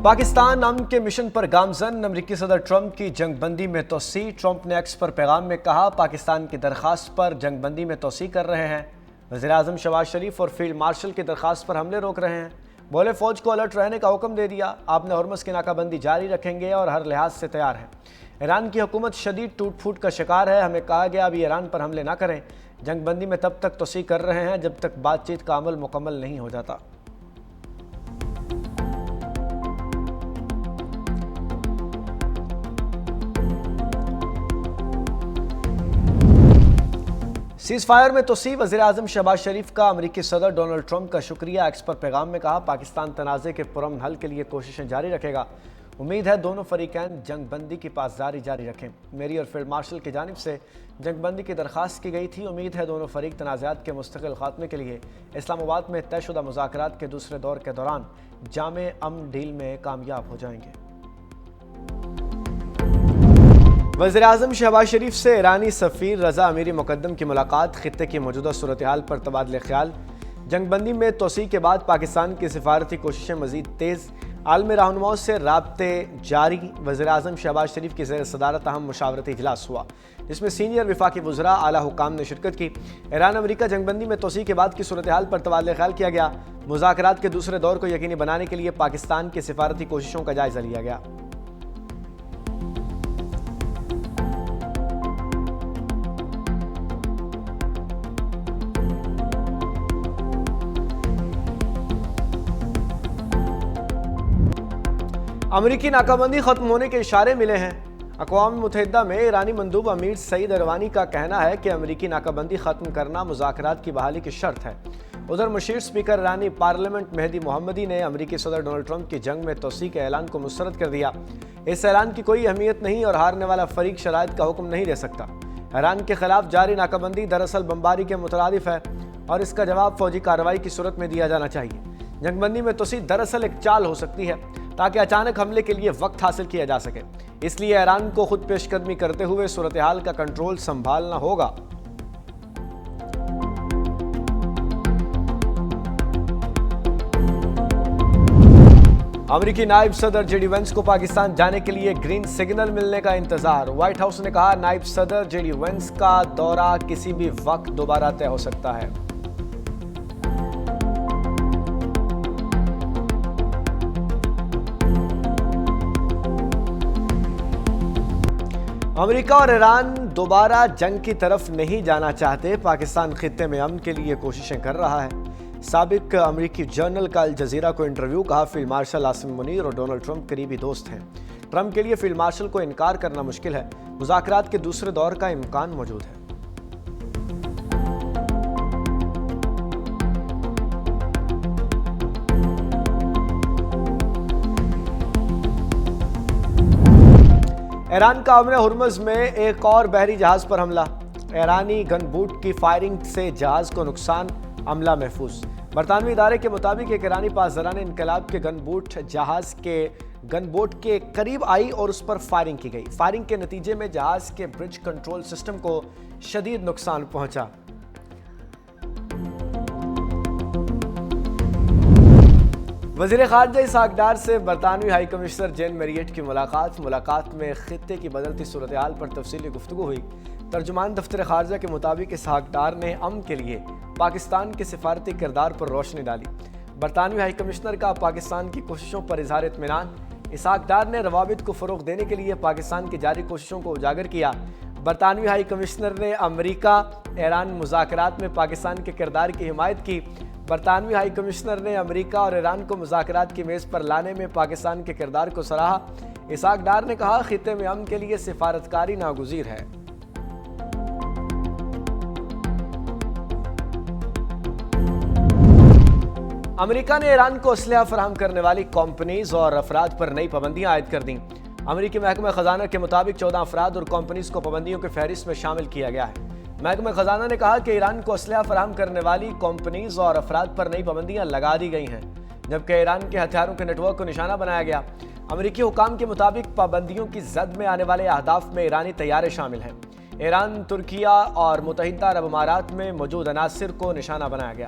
پاکستان امن کے مشن پر گامزن، امریکی صدر ٹرمپ کی جنگ بندی میں توسیع۔ ٹرمپ نے ایکس پر پیغام میں کہا پاکستان کی درخواست پر جنگ بندی میں توسیع کر رہے ہیں۔ وزیراعظم شہباز شریف اور فیلڈ مارشل کی درخواست پر حملے روک رہے ہیں۔ بولے فوج کو الرٹ رہنے کا حکم دے دیا، آپ نے ہرمز کی ناکہ بندی جاری رکھیں گے اور ہر لحاظ سے تیار ہیں۔ ایران کی حکومت شدید ٹوٹ پھوٹ کا شکار ہے، ہمیں کہا گیا ابھی ایران پر حملے نہ کریں۔ جنگ بندی میں تب تک توسیع کر رہے ہیں جب تک بات چیت کا عمل مکمل نہیں ہو جاتا۔ سیز فائر میں توسیع، وزیراعظم شہباز شریف کا امریکی صدر ڈونلڈ ٹرمپ کا شکریہ۔ ایکس پر پیغام میں کہا پاکستان تنازع کے پرامن حل کے لیے کوششیں جاری رکھے گا، امید ہے دونوں فریقین جنگ بندی کی پاسداری جاری رکھیں۔ میری اور فیلڈ مارشل کی جانب سے جنگ بندی کی درخواست کی گئی تھی، امید ہے دونوں فریق تنازعات کے مستقل خاتمے کے لیے اسلام آباد میں طے شدہ مذاکرات کے دوسرے دور کے دوران جامع امن ڈیل میں کامیاب ہو جائیں گے۔ وزیراعظم شہباز شریف سے ایرانی سفیر رضا امیری مقدم کی ملاقات، خطے کی موجودہ صورتحال پر تبادلہ خیال۔ جنگ بندی میں توسیع کے بعد پاکستان کی سفارتی کوششیں مزید تیز، عالمی رہنماؤں سے رابطے جاری۔ وزیراعظم شہباز شریف کی زیر صدارت اہم مشاورتی اجلاس ہوا، جس میں سینئر وفاقی وزراء، اعلیٰ حکام نے شرکت کی۔ ایران امریکہ جنگ بندی میں توسیع کے بعد کی صورتحال پر تبادلہ خیال کیا گیا۔ مذاکرات کے دوسرے دور کو یقینی بنانے کے لیے پاکستان کی سفارتی کوششوں کا جائزہ لیا گیا۔ امریکی ناکہ بندی ختم ہونے کے اشارے ملے ہیں۔ اقوام متحدہ میں ایرانی مندوب امیر سعید اروانی کا کہنا ہے کہ امریکی ناکہ بندی ختم کرنا مذاکرات کی بحالی کی شرط ہے۔ ادھر مشیر اسپیکر ایرانی پارلیمنٹ مہدی محمدی نے امریکی صدر ڈونلڈ ٹرمپ کی جنگ میں توسیع کے اعلان کو مسترد کر دیا۔ اس اعلان کی کوئی اہمیت نہیں اور ہارنے والا فریق شرائط کا حکم نہیں دے سکتا۔ ایران کے خلاف جاری ناکہ بندی دراصل بمباری کے مترادف ہے اور اس کا جواب فوجی کارروائی کی صورت میں دیا جانا چاہیے۔ جنگ بندی میں توسیع دراصل ایک چال ہو سکتی ہے تاکہ اچانک حملے کے لیے وقت حاصل کیا جا سکے، اس لیے ایران کو خود پیش قدمی کرتے ہوئے صورتحال کا کنٹرول سنبھالنا ہوگا۔ امریکی نائب صدر جے ڈی وینس کو پاکستان جانے کے لیے گرین سگنل ملنے کا انتظار۔ وائٹ ہاؤس نے کہا نائب صدر جے ڈی وینس کا دورہ کسی بھی وقت دوبارہ طے ہو سکتا ہے۔ امریکہ اور ایران دوبارہ جنگ کی طرف نہیں جانا چاہتے، پاکستان خطے میں امن کے لیے کوششیں کر رہا ہے۔ سابق امریکی جرنل کا الجزیرہ کو انٹرویو، کہا فیلڈ مارشل عاصم منیر اور ڈونلڈ ٹرمپ قریبی دوست ہیں۔ ٹرمپ کے لیے فیلڈ مارشل کو انکار کرنا مشکل ہے، مذاکرات کے دوسرے دور کا امکان موجود ہے۔ ایران کا امن ہرمز میں ایک اور بحری جہاز پر حملہ، ایرانی گن بوٹ کی فائرنگ سے جہاز کو نقصان، عملہ محفوظ۔ برطانوی ادارے کے مطابق ایک ایرانی پاسداران انقلاب کے گن بوٹ جہاز کے گن بوٹ کے قریب آئی اور اس پر فائرنگ کی گئی۔ فائرنگ کے نتیجے میں جہاز کے برج کنٹرول سسٹم کو شدید نقصان پہنچا۔ وزیر خارجہ اسحاق ڈار سے برطانوی ہائی کمشنر جین میریٹ کی ملاقات میں خطے کی بدلتی صورتحال پر تفصیلی گفتگو ہوئی۔ ترجمان دفتر خارجہ کے مطابق اسحاق ڈار نے امن کے لیے پاکستان کے سفارتی کردار پر روشنی ڈالی۔ برطانوی ہائی کمشنر کا پاکستان کی کوششوں پر اظہار اطمینان۔ اسحاق ڈار نے روابط کو فروغ دینے کے لیے پاکستان کی جاری کوششوں کو اجاگر کیا۔ برطانوی ہائی کمشنر نے امریکہ ایران مذاکرات میں پاکستان کے کردار کی حمایت کی۔ برطانوی ہائی کمشنر نے امریکہ اور ایران کو مذاکرات کی میز پر لانے میں پاکستان کے کردار کو سراہا۔ اسحاق ڈار نے کہا خطے میں امن کے لیے سفارتکاری ناگزیر ہے۔ امریکہ نے ایران کو اسلحہ فراہم کرنے والی کمپنیز اور افراد پر نئی پابندیاں عائد کر دیں۔ امریکی محکمہ خزانہ کے مطابق 14 افراد اور کمپنیز کو پابندیوں کی فہرست میں شامل کیا گیا ہے۔ محکمہ خزانہ نے کہا کہ ایران کو اسلحہ فراہم کرنے والی کمپنیز اور افراد پر نئی پابندیاں لگا دی گئی ہیں، جبکہ ایران کے ہتھیاروں کے نیٹ ورک کو نشانہ بنایا گیا۔ امریکی حکام کے مطابق پابندیوں کی زد میں آنے والے اہداف میں ایرانی طیارے شامل ہیں۔ ایران، ترکیہ اور متحدہ عرب امارات میں موجود عناصر کو نشانہ بنایا گیا۔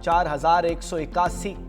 4,181